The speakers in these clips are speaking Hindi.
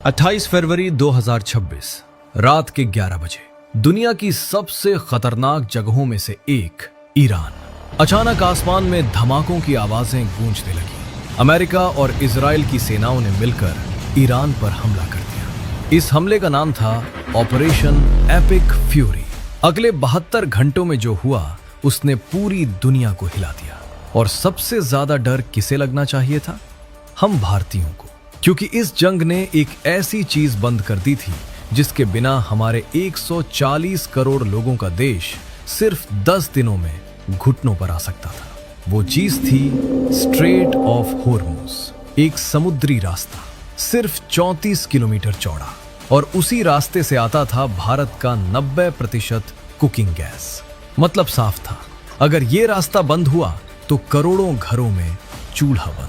28 फरवरी 2026 रात के 11 बजे दुनिया की सबसे खतरनाक जगहों में से एक ईरान। अचानक आसमान में धमाकों की आवाजें गूंजने लगी। अमेरिका और इजराइल की सेनाओं ने मिलकर ईरान पर हमला कर दिया। इस हमले का नाम था ऑपरेशन एपिक फ्यूरी। अगले 72 घंटों में जो हुआ उसने पूरी दुनिया को हिला दिया। और सबसे ज्यादा डर किसे लगना चाहिए था? हम भारतीयों को, क्योंकि इस जंग ने एक ऐसी चीज बंद कर दी थी जिसके बिना हमारे 140 करोड़ लोगों का देश सिर्फ 10 दिनों में घुटनों पर आ सकता था। वो चीज थी स्ट्रेट ऑफ होर्मुज, एक समुद्री रास्ता सिर्फ 34 किलोमीटर चौड़ा, और उसी रास्ते से आता था भारत का 90% कुकिंग गैस। मतलब साफ था, अगर ये रास्ता बंद हुआ तो करोड़ों घरों में चूल्हा बंद।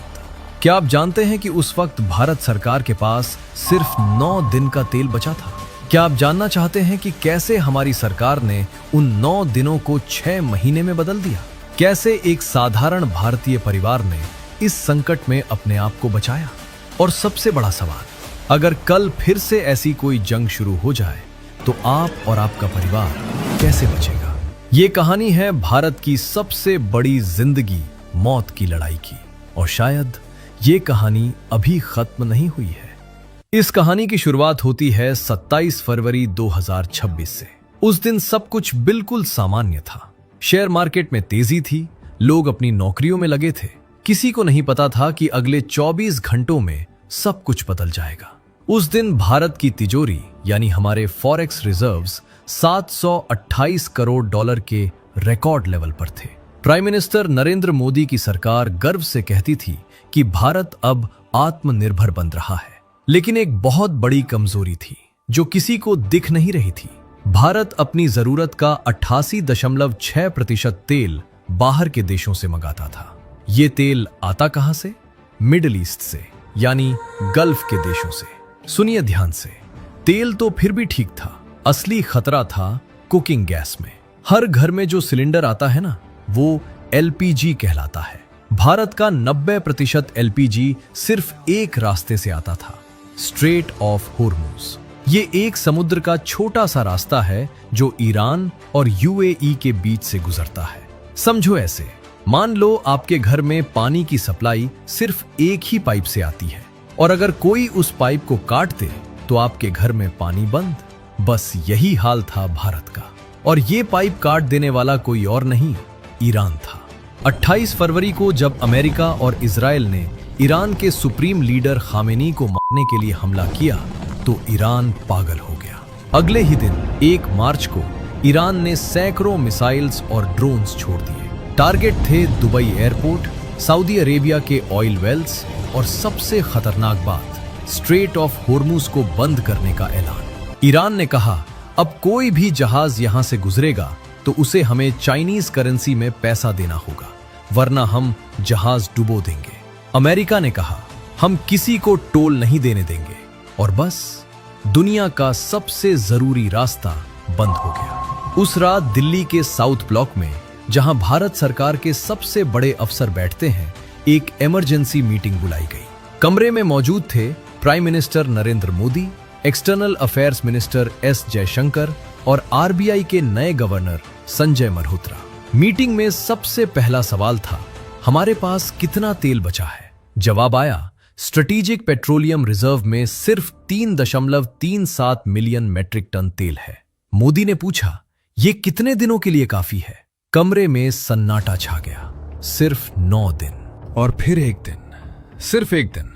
क्या आप जानते हैं कि उस वक्त भारत सरकार के पास सिर्फ 9 दिन का तेल बचा था? क्या आप जानना चाहते हैं कि कैसे हमारी सरकार ने उन 9 दिनों को 6 महीने में बदल दिया? कैसे एक साधारण भारतीय परिवार ने इस संकट में अपने आप को बचाया? और सबसे बड़ा सवाल, अगर कल फिर से ऐसी कोई जंग शुरू हो जाए तो आप और आपका परिवार कैसे बचेगा? ये कहानी है भारत की सबसे बड़ी जिंदगी मौत की लड़ाई की, और शायद ये कहानी अभी खत्म नहीं हुई है। इस कहानी की शुरुआत होती है 27 फरवरी 2026 से। उस दिन सब कुछ बिल्कुल सामान्य था। शेयर मार्केट में तेजी थी, लोग अपनी नौकरियों में लगे थे। किसी को नहीं पता था कि अगले 24 घंटों में सब कुछ बदल जाएगा। उस दिन भारत की तिजोरी यानी हमारे फॉरेक्स रिजर्व्स 728 करोड़ डॉलर के रिकॉर्ड लेवल पर थे। प्राइम मिनिस्टर नरेंद्र मोदी की सरकार गर्व से कहती थी कि भारत अब आत्मनिर्भर बन रहा है। लेकिन एक बहुत बड़ी कमजोरी थी जो किसी को दिख नहीं रही थी। भारत अपनी जरूरत का 88.6% तेल बाहर के देशों से मंगाता था। ये तेल आता कहां से? मिडिल ईस्ट से, यानी गल्फ के देशों से। सुनिए ध्यान से, तेल तो फिर भी ठीक था, असली खतरा था कुकिंग गैस में। हर घर में जो सिलेंडर आता है ना, वो एलपीजी कहलाता है। भारत का 90% एलपीजी सिर्फ एक रास्ते से आता था, स्ट्रेट ऑफ होर्मुज। ये एक समुद्र का छोटा सा रास्ता है जो ईरान और यूएई के बीच से गुजरता है। समझो ऐसे, मान लो आपके घर में पानी की सप्लाई सिर्फ एक ही पाइप से आती है, और अगर कोई उस पाइप को काट दे तो आपके घर में पानी बंद। बस यही हाल था भारत का, और ये पाइप काट देने वाला कोई और नहीं, ईरान था। 28 फरवरी को जब अमेरिका और इजराइल ने ईरान के सुप्रीम लीडर खामेनी को मारने के लिए हमला किया तो ईरान पागल हो गया। अगले ही दिन 1 मार्च को ईरान ने सैकड़ों मिसाइल्स और ड्रोन्स छोड़ दिए। टारगेट थे दुबई एयरपोर्ट, सऊदी अरेबिया के ऑयल वेल्स, और सबसे खतरनाक बात, स्ट्रेट ऑफ होर्मुज को बंद करने का ऐलान। ईरान ने कहा, अब कोई भी जहाज यहां से गुजरेगा तो उसे हमें चाइनीज करेंसी में पैसा देना होगा, वरना हम जहाज डुबो देंगे। अमेरिका ने कहा, हम किसी को टोल नहीं देने देंगे, और बस दुनिया का सबसे जरूरी रास्ता बंद हो गया। उस रात दिल्ली के साउथ ब्लॉक में, जहां भारत सरकार के सबसे बड़े अफसर बैठते हैं, एक इमरजेंसी मीटिंग बुलाई गई। कमरे में मौजूद थे prime minister Narendra Modi, external affairs minister S Jaishankar और आरबीआई के नए गवर्नर संजय मल्होत्रा। मीटिंग में सबसे पहला सवाल था, हमारे पास कितना तेल बचा है? जवाब आया, स्ट्रेटेजिक पेट्रोलियम रिजर्व में सिर्फ 3.37 मिलियन मेट्रिक टन तेल है। मोदी ने पूछा, ये कितने दिनों के लिए काफी है? कमरे में सन्नाटा छा गया। सिर्फ 9 दिन, और फिर एक दिन, सिर्फ एक दिन।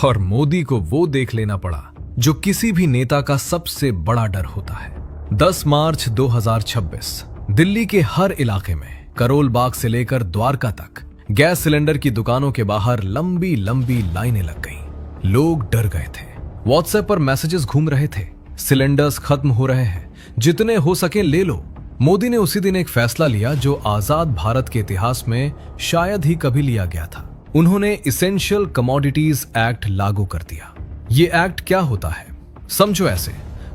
और मोदी को वो देख लेना पड़ा जो किसी भी नेता का सबसे बड़ा डर होता है। 10 मार्च 2026 दिल्ली के हर इलाके में, करोल बाग से लेकर द्वारका तक, गैस सिलेंडर की दुकानों के बाहर लंबी लंबी लाइनें लग गईं। लोग डर गए थे। व्हाट्सएप पर मैसेजेस घूम रहे थे, सिलेंडर्स खत्म हो रहे हैं, जितने हो सके ले लो। मोदी ने उसी दिन एक फैसला लिया जो आजाद भारत के इतिहास में शायद ही कभी लिया गया था। उन्होंने इसेंशियल कमोडिटीज एक्ट लागू कर दिया। ये एक्ट क्या होता है? समझो ऐसे,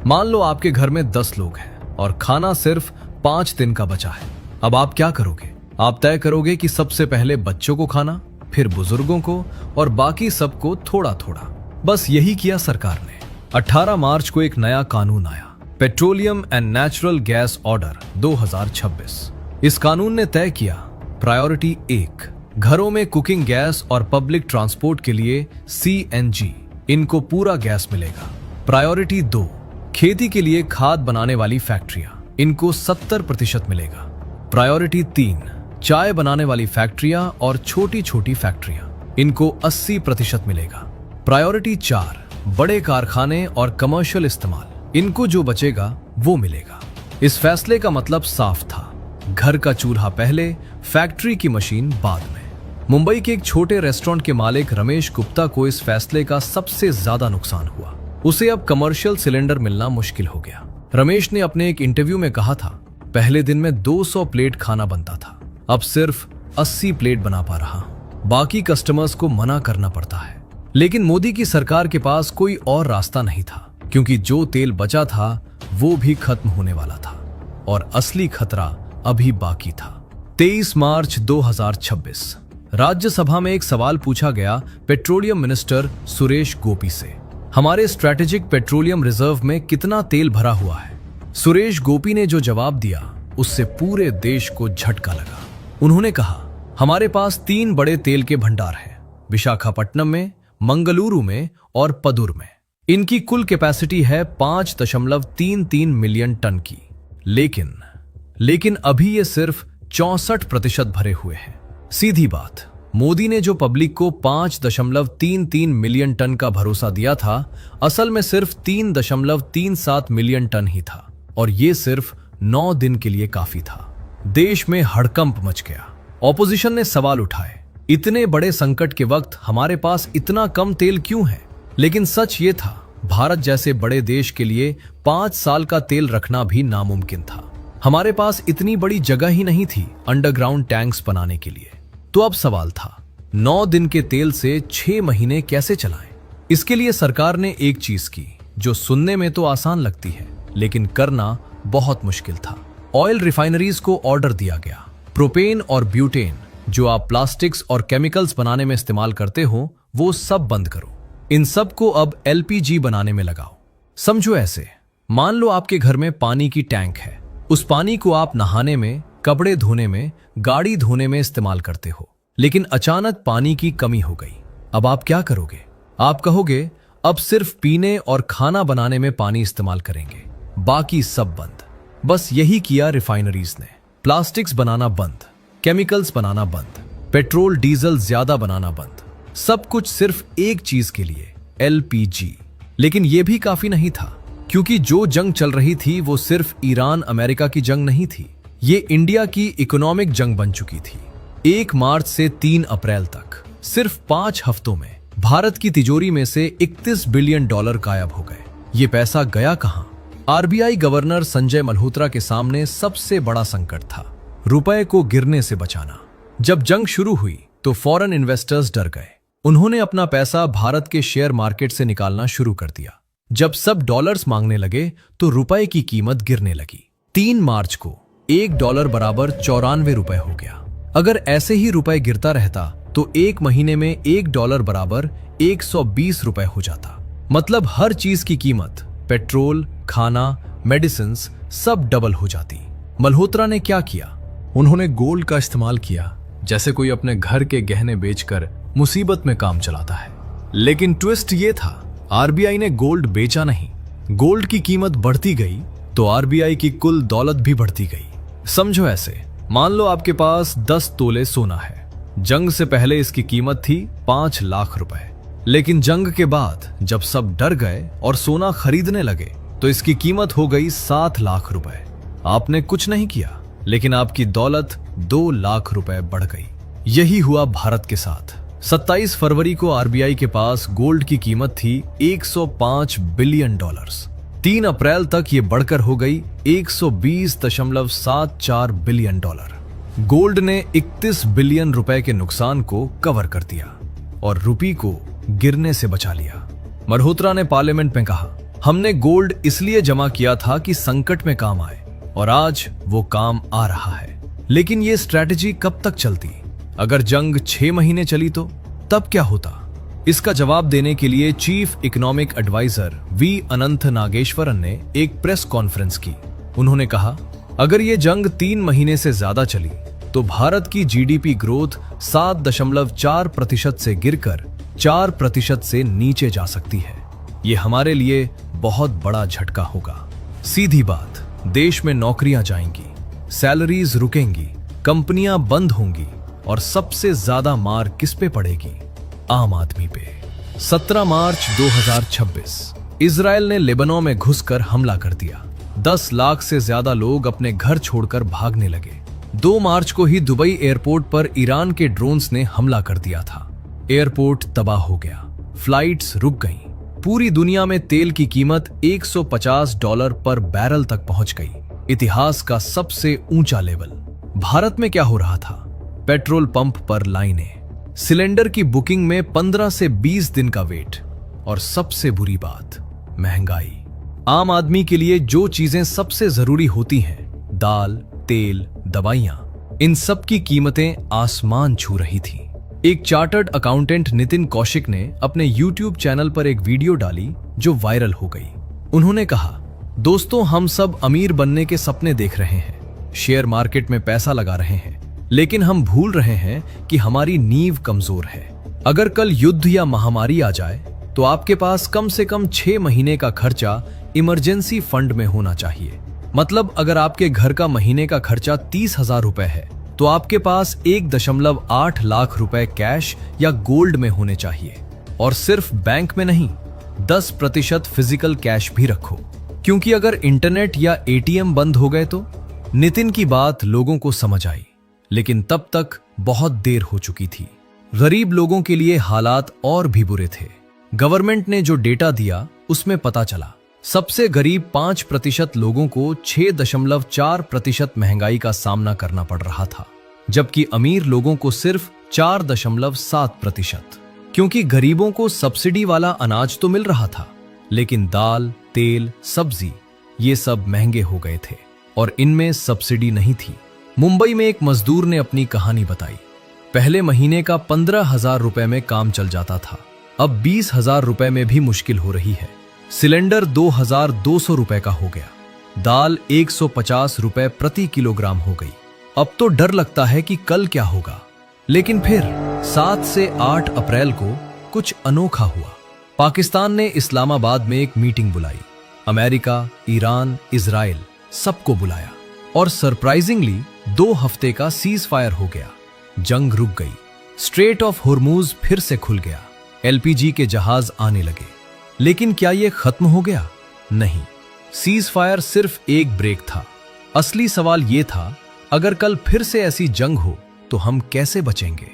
मान लो आपके घर में 10 लोग हैं और खाना सिर्फ 5 दिन का बचा है। अब आप क्या करोगे? आप तय करोगे कि सबसे पहले बच्चों को खाना, फिर बुजुर्गों को, और बाकी सबको थोड़ा थोड़ा। बस यही किया सरकार ने। 18 मार्च को एक नया कानून आया, petroleum and natural gas order 2026। इस कानून ने तय किया, प्रायोरिटी 1 घरों में कुकिंग गैस और पब्लिक ट्रांसपोर्ट के लिए CNG, इनको पूरा गैस मिलेगा। प्रायोरिटी 2 खेती के लिए खाद बनाने वाली फैक्ट्रियां, इनको 70% मिलेगा। प्रायोरिटी 3 चाय बनाने वाली फैक्ट्रियां और छोटी छोटी फैक्ट्रियां, इनको 80% मिलेगा। प्रायोरिटी 4 बड़े कारखाने और कमर्शियल इस्तेमाल, इनको जो बचेगा वो मिलेगा। इस फैसले का मतलब साफ था, घर का चूल्हा पहले, फैक्ट्री की मशीन बाद में। मुंबई के एक छोटे रेस्टोरेंट के मालिक रमेश गुप्ता को इस फैसले का सबसे ज्यादा नुकसान हुआ। उसे अब कमर्शियल सिलेंडर मिलना मुश्किल हो गया। रमेश ने अपने एक इंटरव्यू में कहा था, पहले दिन में 200 प्लेट खाना बनता था, अब सिर्फ 80 प्लेट बना पा रहा हूं। बाकी कस्टमर्स को मना करना पड़ता है। लेकिन मोदी की सरकार के पास कोई और रास्ता नहीं था, क्योंकि जो तेल बचा था वो भी खत्म होने वाला था और असली खतरा अभी बाकी था। 23 मार्च 2026 राज्यसभा में एक सवाल पूछा गया पेट्रोलियम मिनिस्टर सुरेश गोपी से, हमारे स्ट्रैटेजिक पेट्रोलियम रिजर्व में कितना तेल भरा हुआ है। सुरेश गोपी ने जो जवाब दिया उससे पूरे देश को झटका लगा। उन्होंने कहा, हमारे पास 3 बड़े तेल के भंडार हैं, विशाखापट्टनम में, मंगलुरु में और पदुर में। इनकी कुल कैपेसिटी है 5.33 मिलियन टन की, लेकिन अभी ये सिर्फ 64% भरे हुए हैं। सीधी बात, मोदी ने जो पब्लिक को 5.33 मिलियन टन का भरोसा दिया था, असल में सिर्फ 3.37 मिलियन टन ही था, और ये सिर्फ 9 दिन के लिए काफी था। देश में हड़कंप मच गया। ऑपोजिशन ने सवाल उठाए, इतने बड़े संकट के वक्त हमारे पास इतना कम तेल क्यों है? लेकिन सच ये था, भारत जैसे बड़े देश के लिए 5 साल का तेल रखना भी नामुमकिन था। हमारे पास इतनी बड़ी जगह ही नहीं थी अंडरग्राउंड टैंक्स बनाने के लिए। तो अब सवाल था, 9 दिन के तेल से 6 महीने कैसे चलाएं? इसके लिए सरकार ने एक चीज की जो सुनने में तो आसान लगती है, लेकिन करना बहुत मुश्किल था। ऑयल रिफाइनरीज को ऑर्डर दिया गया, प्रोपेन और ब्यूटेन जो आप प्लास्टिक्स और केमिकल्स बनाने में इस्तेमाल करते हो, वो सब बंद करो। इन सब को अब LPG बनाने में लगाओ। समझो ऐसे, मान लो आपके घर में पानी की टैंक है। उस पानी को आप नहाने में, कपड़े धोने में, गाड़ी धोने में इस्तेमाल करते हो, लेकिन अचानक पानी की कमी हो गई। अब आप क्या करोगे? आप कहोगे अब सिर्फ पीने और खाना बनाने में पानी इस्तेमाल करेंगे, बाकी सब बंद। बस यही किया रिफाइनरीज ने। प्लास्टिक्स बनाना बंद, केमिकल्स बनाना बंद, पेट्रोल डीजल ज्यादा बनाना बंद, सब कुछ सिर्फ एक चीज के लिए, LPG। लेकिन यह भी काफी नहीं था, क्योंकि जो जंग चल रही थी वो सिर्फ ईरान अमेरिका की जंग नहीं थी, ये इंडिया की इकोनॉमिक जंग बन चुकी थी। 1 मार्च से 3 अप्रैल तक सिर्फ 5 हफ्तों में भारत की तिजोरी में से $31 बिलियन गायब हो गए। ये पैसा गया कहां? RBI गवर्नर संजय मल्होत्रा के सामने सबसे बड़ा संकट था, रुपए को गिरने से बचाना। जब जंग शुरू हुई तो फॉरेन इन्वेस्टर्स डर गए। उन्होंने अपना पैसा भारत के शेयर मार्केट से निकालना शुरू कर दिया। जब सब डॉलर्स मांगने लगे तो रुपए की कीमत गिरने लगी। 3 मार्च को $1 बराबर 94 रुपए हो गया। अगर ऐसे ही रुपए गिरता रहता तो 1 महीने में $1 बराबर 120 रुपए हो जाता। मतलब हर चीज की कीमत, पेट्रोल, खाना, मेडिसिन्स सब डबल हो जाती। मल्होत्रा ने क्या किया? उन्होंने गोल्ड का इस्तेमाल किया, जैसे कोई अपने घर के गहने बेचकर मुसीबत में काम चलाता है। लेकिन ट्विस्ट ये था, RBI ने गोल्ड बेचा नहीं। गोल्ड की कीमत बढ़ती गई तो RBI की कुल दौलत भी बढ़ती गई। समझो ऐसे, मान लो आपके पास 10 तोले सोना है। जंग से पहले इसकी कीमत थी 5 लाख रुपए, लेकिन जंग के बाद जब सब डर गए और सोना खरीदने लगे तो इसकी कीमत हो गई 7 लाख रुपए। आपने कुछ नहीं किया, लेकिन आपकी दौलत 2 लाख रुपए बढ़ गई। यही हुआ भारत के साथ। 27 फरवरी को RBI के पास गोल्ड की कीमत थी $105 बिलियन। 3 अप्रैल तक ये बढ़कर हो गई $120.74 बिलियन। गोल्ड ने 31 बिलियन रुपए के नुकसान को कवर कर दिया और रुपये को गिरने से बचा लिया। मल्होत्रा ने पार्लियामेंट में कहा, हमने गोल्ड इसलिए जमा किया था कि संकट में काम आए, और आज वो काम आ रहा है। लेकिन ये स्ट्रैटेजी कब तक चलती? अगर जंग 6 महीने चली तो तब क्या होता? इसका जवाब देने के लिए चीफ इकोनॉमिक एडवाइजर वी अनंत नागेश्वरन ने एक प्रेस कॉन्फ्रेंस की। उन्होंने कहा, अगर ये जंग 3 महीने से ज्यादा चली तो भारत की जीडीपी ग्रोथ 7.4% से गिरकर 4% से नीचे जा सकती है। ये हमारे लिए बहुत बड़ा झटका होगा। सीधी बात, देश में नौकरियां जाएंगी, सैलरीज रुकेंगी, कंपनियां बंद होंगी और सबसे ज्यादा मार किस पे पड़ेगी? आम आदमी पे। 17 मार्च 2026 इजराइल ने लेबनान में घुसकर हमला कर दिया। 10 लाख से ज्यादा लोग अपने घर छोड़कर भागने लगे। 2 मार्च को ही दुबई एयरपोर्ट पर ईरान के ड्रोन्स ने हमला कर दिया था। एयरपोर्ट तबाह हो गया, फ्लाइट्स रुक गईं। पूरी दुनिया में तेल की कीमत $150 पर बैरल तक पहुंच गई, इतिहास का सबसे ऊंचा लेवल। भारत में क्या हो रहा था? पेट्रोल पंप पर लाइनें, सिलेंडर की बुकिंग में 15 से 20 दिन का वेट, और सबसे बुरी बात, महंगाई। आम आदमी के लिए जो चीजें सबसे जरूरी होती हैं, दाल, तेल, दवाइयां, इन सब की कीमतें आसमान छू रही थी। एक चार्टर्ड अकाउंटेंट नितिन कौशिक ने अपने YouTube चैनल पर एक वीडियो डाली जो वायरल हो गई। उन्होंने कहा, दोस्तों, हम सब अमीर बनने के सपने देख रहे हैं, शेयर मार्केट में पैसा लगा रहे हैं, लेकिन हम भूल रहे हैं कि हमारी नींव कमजोर है। अगर कल युद्ध या महामारी आ जाए तो आपके पास कम से कम 6 महीने का खर्चा इमरजेंसी फंड में होना चाहिए। मतलब अगर आपके घर का महीने का खर्चा 30,000 रुपए है तो आपके पास 1.8 लाख रुपए कैश या गोल्ड में होने चाहिए। और सिर्फ बैंक में नहीं, 10% फिजिकल कैश भी रखो, क्योंकि अगर इंटरनेट या एटीएम बंद हो गए तो। नितिन की बात लोगों को समझ आई, लेकिन तब तक बहुत देर हो चुकी थी। गरीब लोगों के लिए हालात और भी बुरे थे। गवर्नमेंट ने जो डेटा दिया उसमें पता चला, सबसे गरीब 5% लोगों को 6.4% महंगाई का सामना करना पड़ रहा था, जबकि अमीर लोगों को सिर्फ 4.7%। क्योंकि गरीबों को सब्सिडी वाला अनाज तो मिल रहा था, लेकिन दाल, तेल, सब्जी ये सब महंगे हो गए थे और इनमें सब्सिडी नहीं थी। मुंबई में एक मजदूर ने अपनी कहानी बताई। पहले महीने का 15,000 रुपए में काम चल जाता था, अब 20,000 रुपए में भी मुश्किल हो रही है। सिलेंडर 2,200 रुपए का हो गया, दाल 150 रुपए प्रति किलोग्राम हो गई। अब तो डर लगता है कि कल क्या होगा। लेकिन फिर 7 से 8 अप्रैल को कुछ अनोखा हुआ। पाकिस्तान ने इस्लामाबाद में एक मीटिंग बुलाई। अमेरिका, ईरान, इजराइल सबको बुलाया और सरप्राइजिंगली 2 हफ्ते का सीज फायर हो गया। जंग रुक गई, स्ट्रेट ऑफ होर्मुज फिर से खुल गया, एलपीजी के जहाज आने लगे। लेकिन क्या यह खत्म हो गया? नहीं, सीज फायर सिर्फ एक ब्रेक था। असली सवाल यह था, अगर कल फिर से ऐसी जंग हो तो हम कैसे बचेंगे?